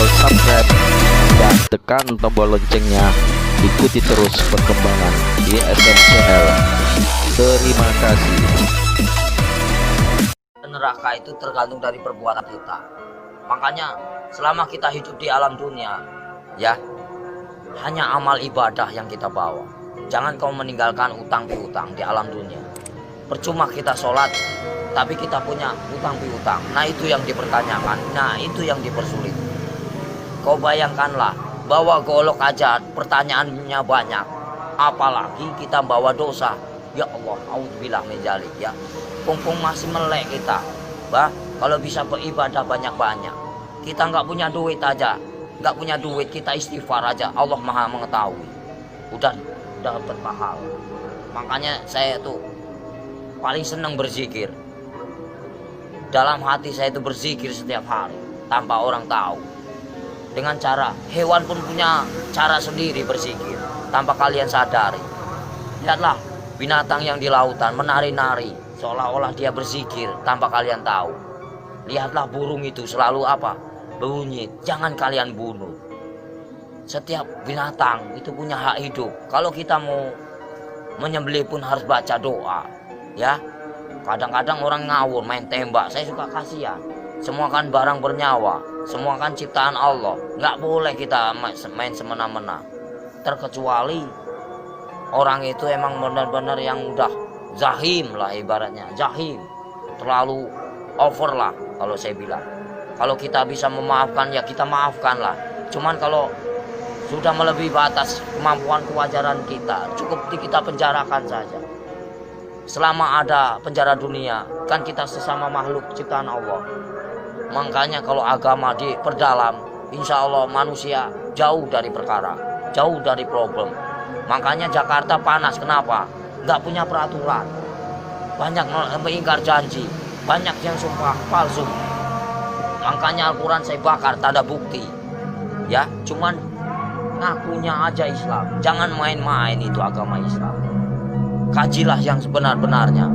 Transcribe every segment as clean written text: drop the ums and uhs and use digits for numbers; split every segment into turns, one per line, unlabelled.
tombol subscribe dan tekan tombol loncengnya. Ikuti terus perkembangan YSM Channel. Terima kasih.
Neraka itu tergantung dari perbuatan kita. Makanya selama kita hidup di alam dunia, ya, hanya amal ibadah yang kita bawa. Jangan kau meninggalkan utang piutang di alam dunia. Percuma kita sholat, tapi kita punya utang piutang. Nah itu yang dipertanyakan, nah itu yang dipersulit. Kau bayangkanlah, bawa golok aja pertanyaannya banyak. Apalagi kita bawa dosa. Ya Allah, auzubillah min dzalik ya. Pungpung masih melek kita. Bah, kalau bisa beribadah banyak-banyak. Kita nggak punya duit aja. Nggak punya duit, kita istighfar aja. Allah Maha mengetahui. Udah dapat pahala. Makanya saya tuh paling senang berzikir. Dalam hati saya itu berzikir setiap hari tanpa orang tahu. Dengan cara, hewan pun punya cara sendiri berzikir tanpa kalian sadari. Lihatlah binatang yang di lautan menari-nari seolah-olah dia berzikir tanpa kalian tahu. Lihatlah burung itu selalu apa? Bunyi, jangan kalian bunuh. Setiap binatang itu punya hak hidup. Kalau kita mau menyembelih pun harus baca doa. Ya, kadang-kadang orang ngawur main tembak, saya suka kasihan. Semua kan barang bernyawa, semua kan ciptaan Allah. Nggak boleh kita main semena-mena. Terkecuali orang itu emang benar-benar yang udah zahim lah ibaratnya, zahim, terlalu over lah kalau saya bilang. Kalau kita bisa memaafkan ya kita maafkan lah. Cuman kalau sudah melebihi batas kemampuan kewajaran kita, cukup kita penjarakan saja. Selama ada penjara dunia, kan kita sesama makhluk ciptaan Allah. Makanya kalau agama diperdalam, insya Allah manusia jauh dari perkara, jauh dari problem. Makanya Jakarta panas, kenapa? Nggak punya peraturan. Banyak mengingkar janji, banyak yang sumpah palsu. Makanya Al-Quran saya bakar, tak ada bukti. Ya, cuman ngakunya aja Islam. Jangan main-main itu agama Islam. Kajilah yang sebenar-benarnya.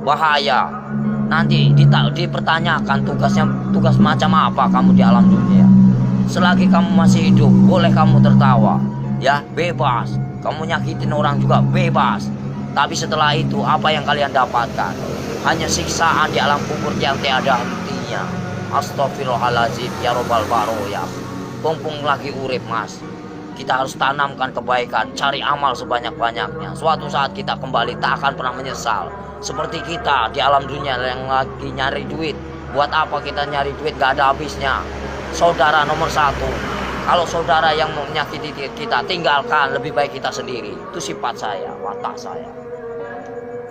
Bahaya. Nanti dipertanyakan tugas macam apa kamu di alam dunia. Selagi kamu masih hidup, boleh kamu tertawa. Ya, bebas. Kamu nyakitin orang juga bebas. Tapi setelah itu apa yang kalian dapatkan? Hanya siksaan di alam kubur yang tiada hentinya. Astagfirullahaladzim ya robbal baroya. Pungpung lagi urip mas. Kita harus tanamkan kebaikan, cari amal sebanyak-banyaknya. Suatu saat kita kembali tak akan pernah menyesal. Seperti kita di alam dunia yang lagi nyari duit. Buat apa kita nyari duit gak ada habisnya. Saudara nomor satu. Kalau saudara yang menyakiti kita, tinggalkan, lebih baik kita sendiri. Itu sifat saya, watak saya.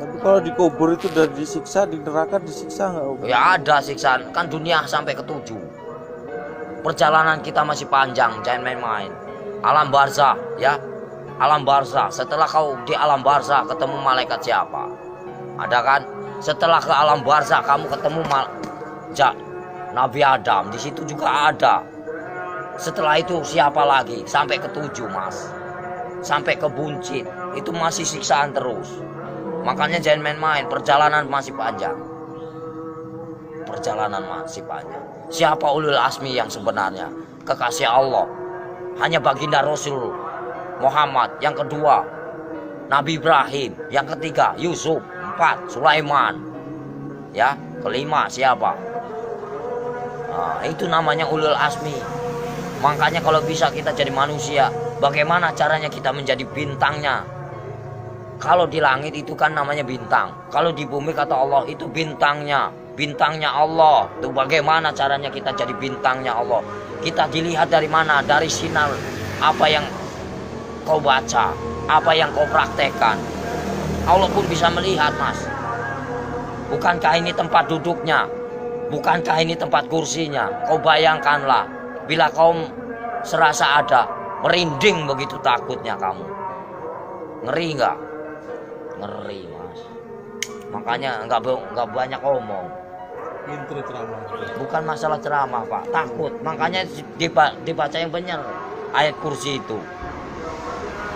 Tapi kalau dikubur itu udah disiksa, di neraka disiksa nggak?
Ya ada siksaan, kan dunia sampai ke-7. Perjalanan kita masih panjang, jangan main-main. Alam barzah, ya, alam barzah. Setelah kau di alam barzah ketemu malaikat siapa? Ada kan? Setelah ke alam barzah kamu ketemu Nabi Adam, di situ juga ada. Setelah itu siapa lagi? Sampai ke-7 mas, sampai ke buncit, itu masih siksaan terus. Makanya jangan main-main, perjalanan masih panjang. Perjalanan masih panjang. Siapa ulul asmi yang sebenarnya? Kekasih Allah. Hanya baginda Rasul Muhammad. Yang kedua Nabi Ibrahim. Yang ketiga Yusuf. 4 Sulaiman. Ya, kelima siapa? Nah, itu namanya ulul asmi. Makanya kalau bisa kita jadi manusia, bagaimana caranya kita menjadi bintangnya? Kalau di langit itu kan namanya bintang. Kalau di bumi kata Allah itu bintangnya. Bintangnya Allah. Itu bagaimana caranya kita jadi bintangnya Allah? Kita dilihat dari mana? Dari sinar apa yang kau baca, apa yang kau praktekkan. Allah pun bisa melihat mas. Bukankah ini tempat duduknya? Bukankah ini tempat kursinya? Kau bayangkanlah, bila kau serasa ada, merinding begitu takutnya kamu. Ngeri nggak? Ngeri mas. Makanya nggak banyak omong. Bukan masalah ceramah pak, takut. Makanya dibaca yang benar ayat kursi itu.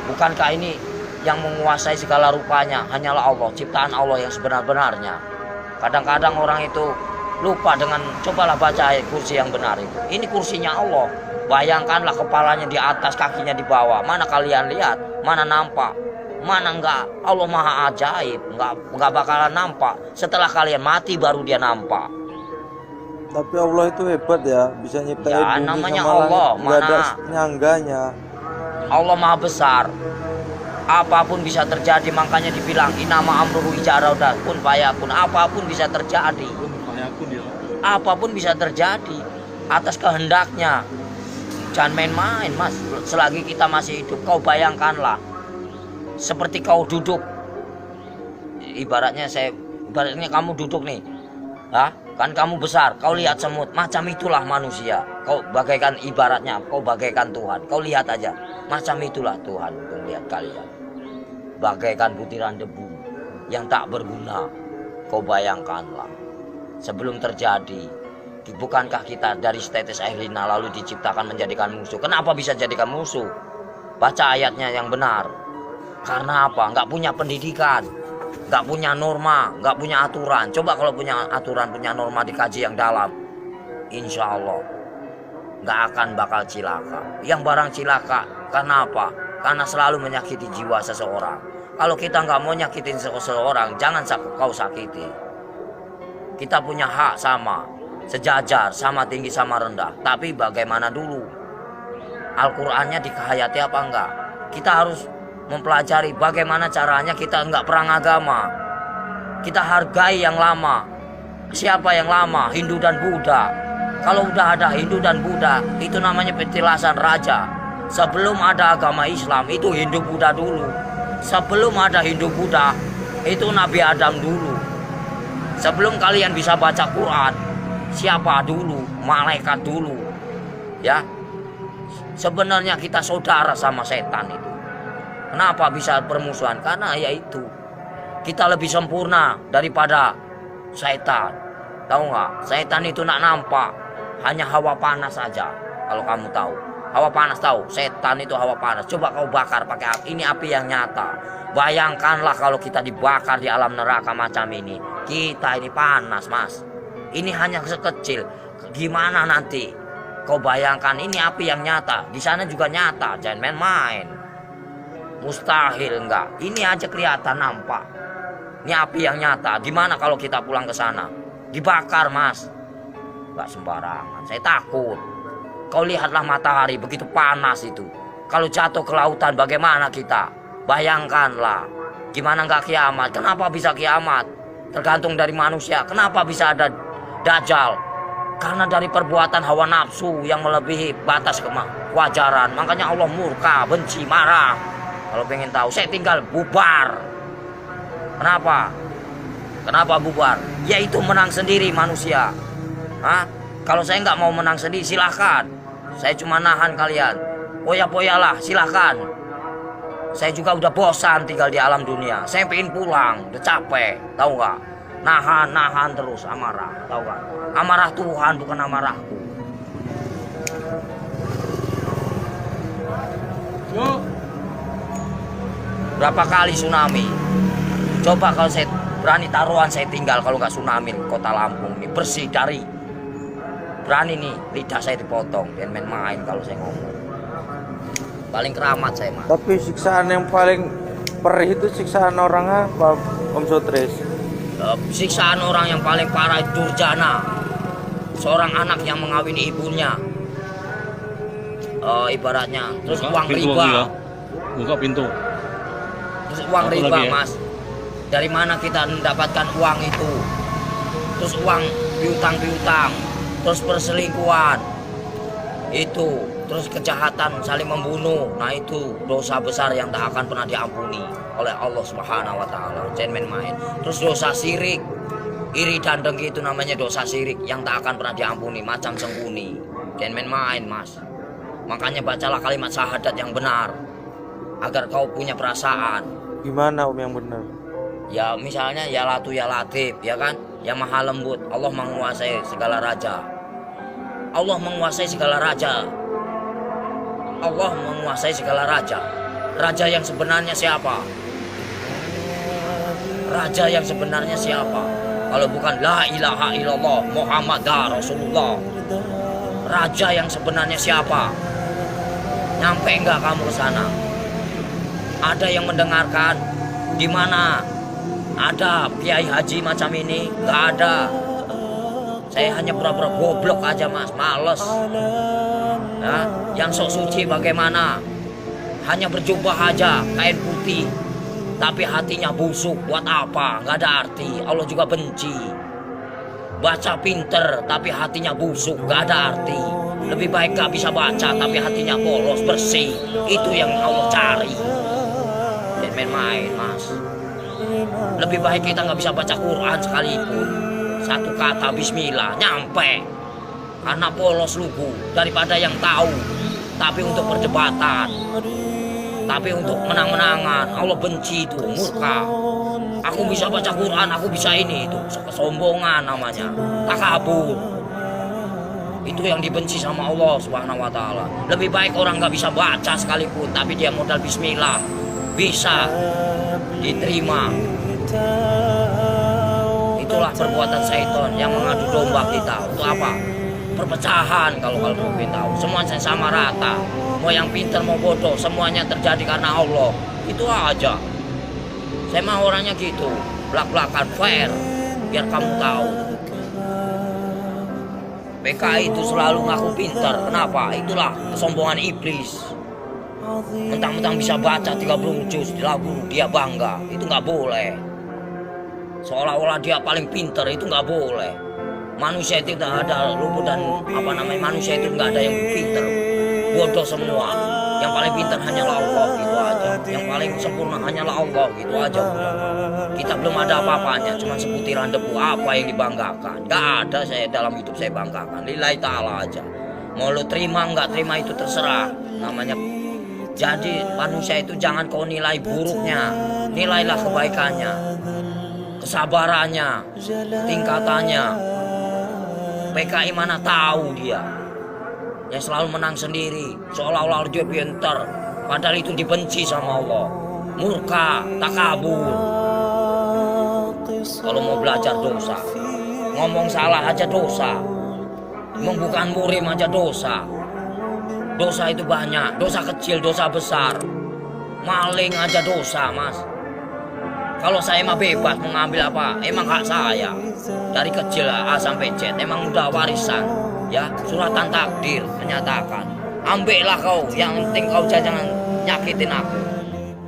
Bukankah ini yang menguasai segala rupanya hanyalah Allah, ciptaan Allah yang sebenar-benarnya. Kadang-kadang orang itu lupa dengan cobalah baca ayat kursi yang benar itu. Ini kursinya Allah. Bayangkanlah kepalanya di atas, kakinya di bawah. Mana kalian lihat? Mana nampak? Mana enggak? Allah maha ajaib. Enggak bakalan nampak. Setelah kalian mati baru dia nampak.
Tapi Allah itu hebat ya, bisa nyiptain
Ya,
bumi
namanya
sama
Allah,
langit, nggak ada
mana?
nyangganya.
Allah maha besar. Apapun bisa terjadi, makanya dibilang inama amruhu ijaraudat kun fayakun. Apapun bisa terjadi. Apapun bisa terjadi atas kehendaknya. Jangan main-main, Mas. Selagi kita masih hidup, kau bayangkanlah seperti kau duduk. Ibaratnya kamu duduk nih. Kan kamu besar, kau lihat semut. Macam itulah manusia. Kau bagaikan ibaratnya, kau bagaikan Tuhan. Kau lihat aja. Macam itulah Tuhan untuk lihat kalian. Bagaikan butiran debu yang tak berguna. Kau bayangkanlah. Sebelum terjadi, bukankah kita dari tetes air lina lalu diciptakan menjadikan musuh? Kenapa bisa jadikan musuh? Baca ayatnya yang benar. Karena apa? Nggak punya pendidikan, nggak punya norma, nggak punya aturan. Coba kalau punya aturan, punya norma, dikaji yang dalam, insya Allah nggak akan bakal cilaka. Yang barang cilaka, karena apa? Karena selalu menyakiti jiwa seseorang. Kalau kita nggak mau nyakitin seseorang, jangan kau sakiti. Kita punya hak sama, sejajar, sama tinggi, sama rendah. Tapi bagaimana dulu? Al-Qur'annya dikehayati apa enggak? Kita harus mempelajari bagaimana caranya kita enggak perang agama. Kita hargai yang lama. Siapa yang lama? Hindu dan Buddha. Kalau udah ada Hindu dan Buddha, itu namanya petilasan raja. Sebelum ada agama Islam, itu Hindu Buddha dulu. Sebelum ada Hindu Buddha, itu Nabi Adam dulu. Sebelum kalian bisa baca Quran, siapa dulu? Malaikat dulu. Ya. Sebenarnya kita saudara sama setan itu. Kenapa bisa permusuhan? Karena yaitu kita lebih sempurna daripada setan. Tahu nggak? Setan itu nak nampak, hanya hawa panas saja. Kalau kamu tahu, hawa panas tahu. Setan itu hawa panas. Coba kau bakar pakai api. Ini api yang nyata. Bayangkanlah kalau kita dibakar di alam neraka macam ini. Kita ini panas, Mas. Ini hanya sekecil. Gimana nanti? Kau bayangkan ini api yang nyata. Di sana juga nyata. Jangan main-main. Mustahil enggak. Ini aja kelihatan nampak. Ini api yang nyata. Gimana kalau kita pulang ke sana? Dibakar, Mas. Enggak sembarangan. Saya takut. Kau lihatlah matahari begitu panas itu. Kalau jatuh ke lautan bagaimana kita? Bayangkanlah. Gimana enggak kiamat? Kenapa bisa kiamat? Tergantung dari manusia. Kenapa bisa ada Dajjal? Karena dari perbuatan hawa nafsu yang melebihi batas kewajaran. Makanya Allah murka, benci, marah. Kalau pengen tahu, saya tinggal bubar. Kenapa? Kenapa bubar? Yaitu menang sendiri manusia. Kalau saya nggak mau menang sendiri, silahkan. Saya cuma nahan kalian. Poya-poyalah, silahkan. Saya juga udah bosan tinggal di alam dunia. Saya pengen pulang, udah capek. Tahu nggak? Nahan terus amarah. Tahu nggak? Amarah Tuhan bukan amarahku. Berapa kali tsunami? Coba kalau saya berani taruhan saya tinggal kalau nggak tsunami kota Lampung ini bersih dari. Berani nih lidah saya dipotong. Jangan main-main kalau saya ngomong. Paling keramat saya, Mas.
Tapi siksaan yang paling perih itu siksaan orang apa, Om Sotris?
Siksaan orang yang paling parah itu durjana. Seorang anak yang mengawini ibunya. Ibaratnya. Terus
buka
uang
pintu
riba.
ya. Buka pintu.
Terus uang
Apa
riba,
lagi ya?
Mas. Dari mana kita mendapatkan uang itu? Terus uang piutang. Terus perselingkuhan. Itu. Terus kejahatan saling membunuh. Nah itu dosa besar yang tak akan pernah diampuni oleh Allah Subhanahu wa taala. Jangan main-main. Terus dosa syirik. Iri dan dengki itu namanya dosa syirik yang tak akan pernah diampuni, macam sembunyi. Jangan main-main, Mas. Makanya bacalah kalimat syahadat yang benar agar kau punya perasaan.
Gimana Om yang benar?
Ya misalnya ya Latu ya Latif, ya kan? Ya Maha Lembut. Allah menguasai segala raja. Allah menguasai segala raja. Allah menguasai segala raja. Raja yang sebenarnya siapa? Raja yang sebenarnya siapa? kalau bukan la ilaha illallah Muhammad Rasulullah? Raja yang sebenarnya siapa? Nyampe enggak kamu ke sana? Ada yang mendengarkan? Di mana ada kiai haji macam ini? Enggak ada. Saya hanya pura-pura goblok aja mas, males. Ya, yang sok suci bagaimana? Hanya berjubah aja, kain putih, tapi hatinya busuk. Buat apa? Nggak ada arti. Allah juga benci. Baca pinter, tapi hatinya busuk, nggak ada arti. Lebih baik gak bisa baca, tapi hatinya polos, bersih. Itu yang Allah cari. Jangan main-main mas. Lebih baik kita nggak bisa baca Quran sekalipun, satu kata Bismillah nyampe, karena polos lugu, daripada yang tahu tapi untuk perdebatan, tapi untuk menang-menangan. Allah benci itu, murka. Aku bisa baca Quran, aku bisa ini, itu kesombongan namanya, takabur. Itu yang dibenci sama Allah Subhanahu wa Ta'ala. Lebih baik orang nggak bisa baca sekalipun, tapi dia modal Bismillah bisa diterima. Itulah perbuatan syaitan yang mengadu domba kita. Untuk apa? Perpecahan. Kalau mau tahu, semuanya sama rata. Mau yang pintar mau bodoh, semuanya terjadi karena Allah. Itu aja. Saya mah orangnya gitu, belak-belakan, fair, biar kamu tahu. PKI itu selalu ngaku pintar. Kenapa? Itulah kesombongan iblis. Mentang-mentang bisa baca 30 juz di lagu, dia bangga. Itu nggak boleh. Seolah-olah dia paling pintar, itu nggak boleh. Manusia itu tidak ada luput dan manusia itu nggak ada yang pintar. Bodoh semua. Yang paling pintar hanyalah Allah, gitu aja. Yang paling sempurna hanyalah Allah, gitu aja. Kita belum ada apa-apanya, cuma seputiran debu. Apa yang dibanggakan? Gak ada saya dalam hidup saya banggakan. Lillahi ta'ala aja. Mau lu terima nggak terima itu terserah. Namanya. Jadi manusia itu jangan kau nilai buruknya, nilailah kebaikannya, kesabarannya, tingkatannya. PKI mana tahu dia yang selalu menang sendiri, seolah-olah dia pintar, padahal itu dibenci sama Allah. Murka, takabur. Kalau mau belajar dosa, ngomong salah aja dosa, membukan murim aja dosa. Dosa itu banyak, dosa kecil, dosa besar. Maling aja dosa mas. Kalau saya mah bebas mengambil apa, emang hak saya. Dari kecil A sampai Z, emang udah warisan. Ya, suratan takdir menyatakan. Ambillah kau, yang penting kau jangan nyakitin aku.